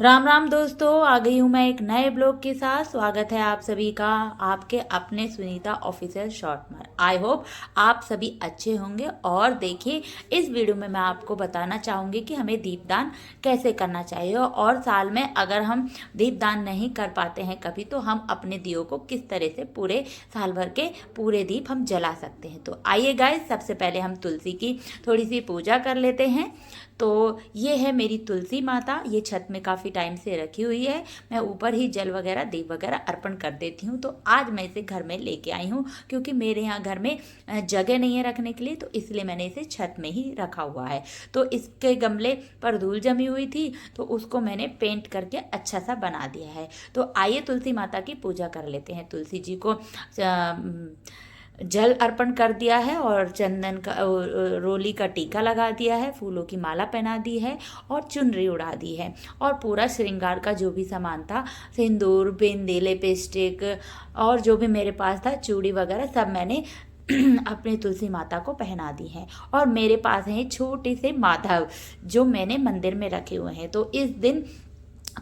राम राम दोस्तों, आ गई हूँ मैं एक नए ब्लॉग के साथ। स्वागत है आप सभी का आपके अपने सुनीता ऑफिशियल शॉर्ट में। आई होप आप सभी अच्छे होंगे। और देखिए, इस वीडियो में मैं आपको बताना चाहूँगी कि हमें दीपदान कैसे करना चाहिए, और साल में अगर हम दीपदान नहीं कर पाते हैं कभी, तो हम अपने दियों को किस तरह से पूरे साल भर के पूरे दीप हम जला सकते हैं। तो आइए गाइस, सबसे पहले हम तुलसी की थोड़ी सी पूजा कर लेते हैं। तो ये है मेरी तुलसी माता, ये छत में काफ़ी टाइम से रखी हुई है। मैं ऊपर ही जल वगैरह दीप वगैरह अर्पण कर देती हूँ। तो आज मैं इसे घर में लेके आई हूँ, क्योंकि मेरे यहाँ घर में जगह नहीं है रखने के लिए, तो इसलिए मैंने इसे छत में ही रखा हुआ है। तो इसके गमले पर धूल जमी हुई थी, तो उसको मैंने पेंट करके अच्छा सा बना दिया है। तो आइए तुलसी माता की पूजा कर लेते हैं। तुलसी जी को जल अर्पण कर दिया है, और चंदन का रोली का टीका लगा दिया है, फूलों की माला पहना दी है, और चुनरी उड़ा दी है। और पूरा श्रृंगार का जो भी सामान था, सिंदूर, बिंदी, लिपस्टिक, और जो भी मेरे पास था, चूड़ी वगैरह, सब मैंने अपनी तुलसी माता को पहना दी है। और मेरे पास है छोटे से माधव, जो मैंने मंदिर में रखे हुए हैं। तो इस दिन,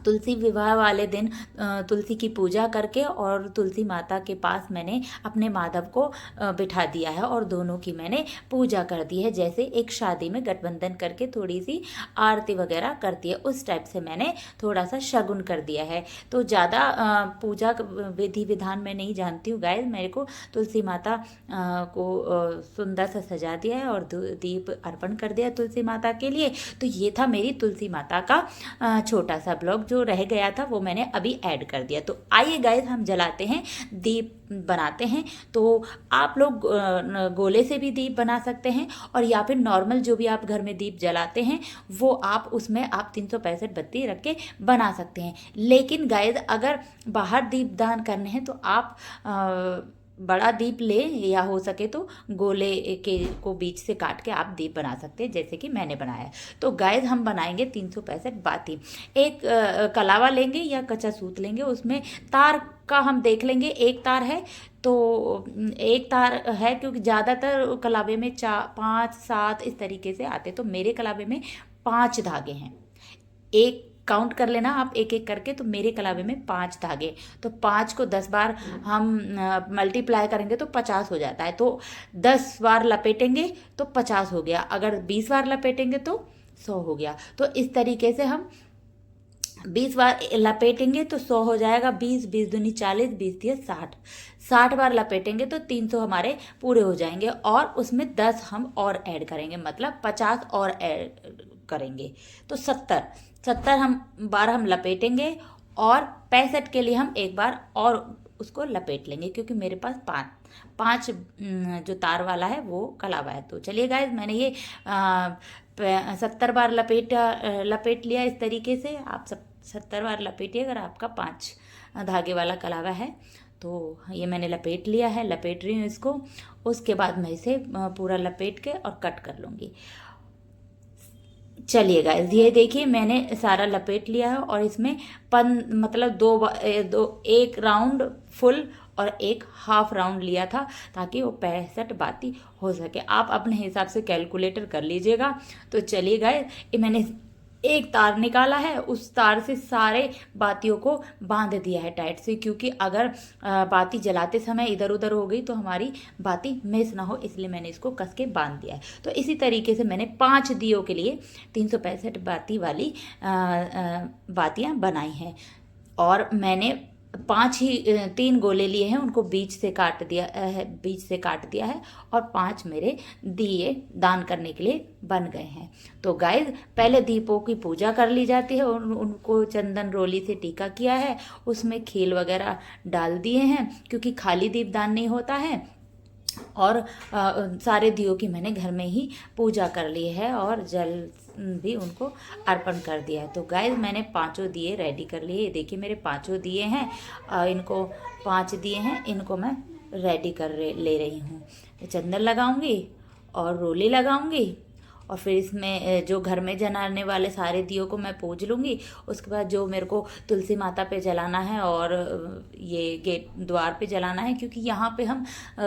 तुलसी विवाह वाले दिन, तुलसी की पूजा करके और तुलसी माता के पास मैंने अपने माधव को बिठा दिया है, और दोनों की मैंने पूजा कर दी है। जैसे एक शादी में गठबंधन करके थोड़ी सी आरती वगैरह करती है, उस टाइप से मैंने थोड़ा सा शगुन कर दिया है। तो ज़्यादा पूजा विधि विधान मैं नहीं जानती हूँ गाइस। मेरे को तुलसी माता को सुंदर सा सजा दिया है, और दीप अर्पण कर दिया तुलसी माता के लिए। तो ये था मेरी तुलसी माता का छोटा सा ब्लॉग। जो रह गया था वो मैंने अभी ऐड कर दिया। तो आइए गाइस, हम जलाते हैं, दीप बनाते हैं। तो आप लोग गोले से भी दीप बना सकते हैं, और या फिर नॉर्मल जो भी आप घर में दीप जलाते हैं, वो आप उसमें आप 365 बत्ती रख के बना सकते हैं। लेकिन गाइस, अगर बाहर दीप दान करने हैं, तो आप बड़ा दीप ले, या हो सके तो गोले के को बीच से काट के आप दीप बना सकते हैं, जैसे कि मैंने बनाया है। तो गाइस, हम बनाएंगे 365 बाती। एक कलावा लेंगे या कच्चा सूत लेंगे, उसमें तार का हम देख लेंगे। एक तार है तो एक तार है, क्योंकि ज़्यादातर कलावे में 4, 5, 7 इस तरीके से आते। तो मेरे कलावे में 5 धागे हैं। एक काउंट कर लेना आप एक एक करके। तो मेरे कलावे में 5 धागे, तो 5 को 10 बार हम मल्टीप्लाई करेंगे तो 50 हो जाता है। तो 10 बार लपेटेंगे तो 50 हो गया, अगर 20 बार लपेटेंगे तो 100 हो गया। तो इस तरीके से हम 20 बार लपेटेंगे तो 100 हो जाएगा। 20, 20 दूनी 40, 20 दिया 60। 60 बार लपेटेंगे तो 300 हमारे पूरे हो जाएंगे, और उसमें 10 हम और ऐड करेंगे, मतलब 50 और ऐड करेंगे तो 70 हम बार हम लपेटेंगे। और 65 के लिए हम एक बार और उसको लपेट लेंगे, क्योंकि मेरे पास पाँच पाँच जो तार वाला है वो कलावा है। तो चलिए गाइज, मैंने ये 70 बार लपेट लिया। इस तरीके से आप सब 70 बार लपेटिए, अगर आपका 5 धागे वाला कलावा है। तो ये मैंने लपेट लिया है, लपेट रही हूँ इसको। उसके बाद मैं इसे पूरा लपेट के और कट कर लूँगी। चलिए गाइस, ये देखिए मैंने सारा लपेट लिया है, और इसमें मतलब एक राउंड फुल और एक हाफ राउंड लिया था, ताकि वो 65 बाती हो सके। आप अपने हिसाब से कैलकुलेटर कर लीजिएगा। तो चलिए गाइस, ये मैंने एक तार निकाला है, उस तार से सारे बातियों को बांध दिया है टाइट से, क्योंकि अगर बाती जलाते समय इधर उधर हो गई तो हमारी बाती मिस ना हो, इसलिए मैंने इसको कस के बांध दिया है। तो इसी तरीके से मैंने 5 दियों के लिए 365 बाती वाली बातियां बनाई हैं। और मैंने 3 गोले लिए हैं, उनको बीच से काट दिया है, और 5 मेरे दिए दान करने के लिए बन गए हैं। तो गाइज, पहले दीपों की पूजा कर ली जाती है, उनको चंदन रोली से टीका किया है, उसमें खील वगैरह डाल दिए हैं, क्योंकि खाली दीप दान नहीं होता है। और सारे दियों की मैंने घर में ही पूजा कर ली है, और जल भी उनको अर्पण कर दिया है। तो गाइस, मैंने 5 दिए रेडी कर लिए। ये देखिए मेरे 5 दिए हैं, इनको 5 दिए हैं, इनको मैं रेडी ले रही हूँ। चंदन लगाऊंगी, और रोली लगाऊंगी, और फिर इसमें जो घर में जलाने वाले सारे दियों को मैं पूज लूँगी। उसके बाद जो मेरे को तुलसी माता पे जलाना है और ये गेट द्वार पे जलाना है, क्योंकि यहाँ पे हम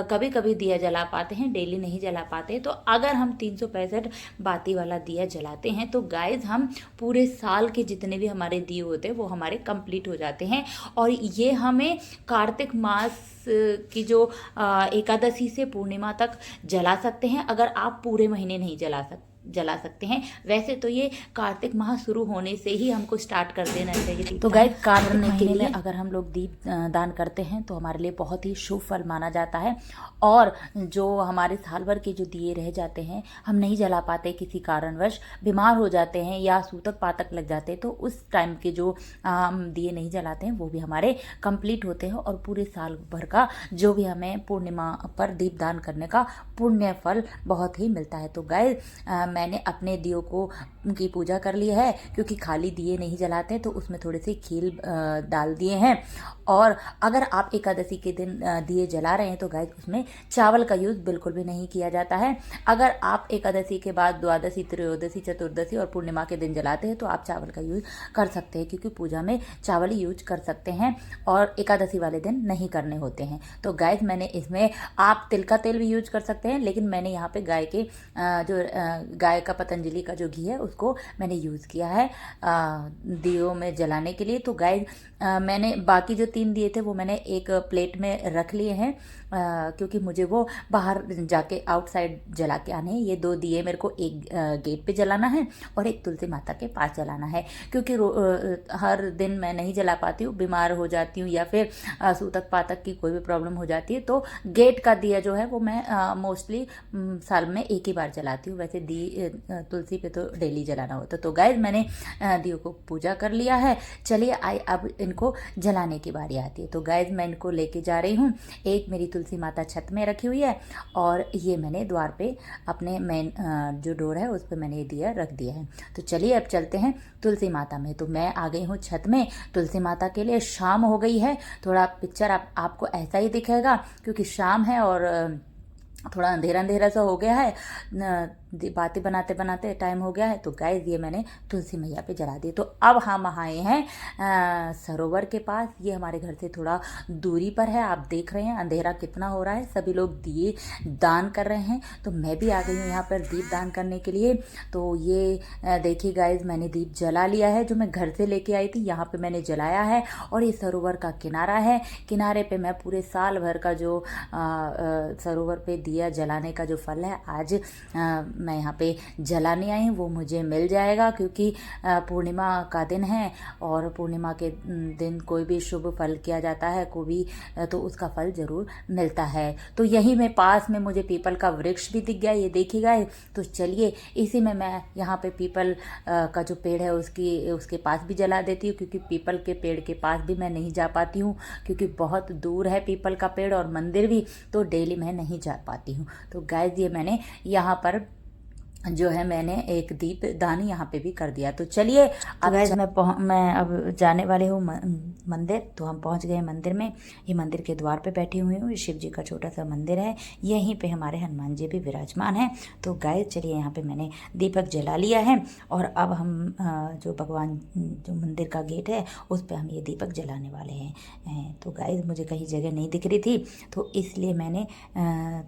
कभी कभी दिया जला पाते हैं, डेली नहीं जला पाते। तो अगर हम 365 बाती वाला दिया जलाते हैं तो गाइज हम पूरे साल के जितने भी हमारे दिए होते हैं वो हमारे कंप्लीट हो जाते हैं। और ये हमें कार्तिक मास की जो एकादशी से पूर्णिमा तक जला सकते हैं, अगर आप पूरे महीने नहीं जला सकते हैं। वैसे तो ये कार्तिक माह शुरू होने से ही हमको स्टार्ट कर देना चाहिए। तो गाइस कार्तिक महीने में अगर हम लोग दीप दान करते हैं तो हमारे लिए बहुत ही शुभ फल माना जाता है। और जो हमारे साल भर के जो दिए रह जाते हैं, हम नहीं जला पाते, किसी कारणवश बीमार हो जाते हैं या सूतक पातक लग जाते हैं, तो उस टाइम के जो दिए नहीं जलाते हैं वो भी हमारे कंप्लीट होते हैं और पूरे साल भर का जो भी हमें पूर्णिमा पर दीप दान करने का पुण्य फल बहुत ही मिलता है। तो गाइस मैंने अपने दियों को की पूजा कर ली है, क्योंकि खाली दिए नहीं जलाते तो उसमें थोड़े से खील डाल दिए हैं। और अगर आप एकादशी के दिन दिए जला रहे हैं तो गाइस उसमें चावल का यूज़ बिल्कुल भी नहीं किया जाता है। अगर आप एकादशी के बाद द्वादशी, त्रयोदशी, चतुर्दशी और पूर्णिमा के दिन जलाते हैं तो आप चावल का यूज़ कर सकते हैं, क्योंकि पूजा में चावल ही यूज कर सकते हैं और एकादशी वाले दिन नहीं करने होते हैं। तो गाइस मैंने इसमें, आप तिल का तेल भी यूज कर सकते हैं, लेकिन मैंने यहाँ पे गाय का पतंजलि का जो घी है उसको मैंने यूज़ किया है दियों में जलाने के लिए। तो गाइस मैंने बाकी जो 3 दिए थे वो मैंने एक प्लेट में रख लिए हैं, क्योंकि मुझे वो बाहर जाके आउटसाइड जला के आने हैं। ये 2 दिए मेरे को एक गेट पे जलाना है और एक तुलसी माता के पास जलाना है, क्योंकि हर दिन मैं नहीं जला पाती हूँ, बीमार हो जाती हूँ या फिर सूतक पातक की कोई भी प्रॉब्लम हो जाती है। तो गेट का दिया जो है वो मैं मोस्टली साल में एक ही बार जलाती हूँ। वैसे तुलसी पे तो डेली जलाना होता है। तो गाइस मैंने दियों को पूजा कर लिया है। चलिए अब इनको जलाने की बारी आती है। तो गाइस मैं इनको लेके जा रही हूँ। एक मेरी तुलसी माता छत में रखी हुई है और ये मैंने द्वार पे अपने मेन जो डोर है उस पर मैंने ये दिया रख दिया है। तो चलिए अब चलते हैं तुलसी माता में। तो मैं आ गई हूँ छत में तुलसी माता के लिए। शाम हो गई है, थोड़ा पिक्चर आपको ऐसा ही दिखेगा क्योंकि शाम है और थोड़ा अंधेरा अंधेरा सा हो गया है, बातें बनाते बनाते टाइम हो गया है। तो गाइस ये मैंने तुलसी मैया पे जला दी। तो अब हम आए हैं सरोवर के पास। ये हमारे घर से थोड़ा दूरी पर है। आप देख रहे हैं अंधेरा कितना हो रहा है, सभी लोग दिए दान कर रहे हैं। तो मैं भी आ गई हूँ यहाँ पर दीप दान करने के लिए। तो ये देखिए गाइस मैंने दीप जला लिया है, जो मैं घर से लेके आई थी यहाँ पे मैंने जलाया है। और ये सरोवर का किनारा है, किनारे पे मैं पूरे साल भर का जो सरोवर पे दिया जलाने का जो फल है आज मैं यहाँ पे जलाने आई हूँ वो मुझे मिल जाएगा, क्योंकि पूर्णिमा का दिन है और पूर्णिमा के दिन कोई भी शुभ फल किया जाता है कोई भी तो उसका फल जरूर मिलता है। तो यहीं में पास में मुझे पीपल का वृक्ष भी दिख गया, ये देखिएगा। तो चलिए इसी में मैं यहाँ पे पीपल का जो पेड़ है उसके पास भी जला देती हूँ, क्योंकि पीपल के पेड़ के पास भी मैं नहीं जा पाती हूँ, क्योंकि बहुत दूर है पीपल का पेड़ और मंदिर भी, तो डेली मैं नहीं जा पाती हूँ। तो गाइस ये मैंने यहाँ पर जो है मैंने एक दीप दान यहाँ पे भी कर दिया। तो चलिए अब मैं अब जाने वाले हूँ मंदिर। तो हम पहुँच गए मंदिर में। ये मंदिर के द्वार पे बैठी हुई हूँ। ये शिव जी का छोटा सा मंदिर है, यहीं पे हमारे हनुमान जी भी विराजमान हैं। तो गाइस चलिए यहाँ पे मैंने दीपक जला लिया है और अब हम जो भगवान जो मंदिर का गेट है उस पर हम ये दीपक जलाने वाले हैं। तो गाइस मुझे कहीं जगह नहीं दिख रही थी, तो इसलिए मैंने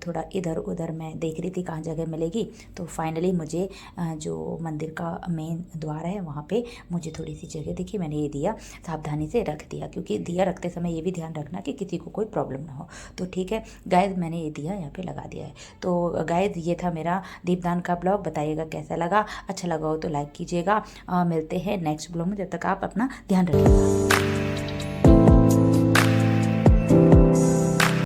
थोड़ा इधर उधर मैं देख रही थी कहाँ जगह मिलेगी। तो फाइनली मुझे जो मंदिर का मेन द्वार है वहाँ पे मुझे थोड़ी सी जगह दिखी। मैंने ये दिया सावधानी से रख दिया, क्योंकि दिया रखते समय ये भी ध्यान रखना कि किसी को कोई प्रॉब्लम ना हो। तो ठीक है गाइज मैंने ये दिया यहाँ पे लगा दिया है। तो गाइज ये था मेरा दीपदान का ब्लॉग। बताइएगा कैसा लगा, अच्छा लगा हो तो लाइक कीजिएगा। मिलते हैं नेक्स्ट ब्लॉग में, जब तक आप अपना ध्यान रखिएगा।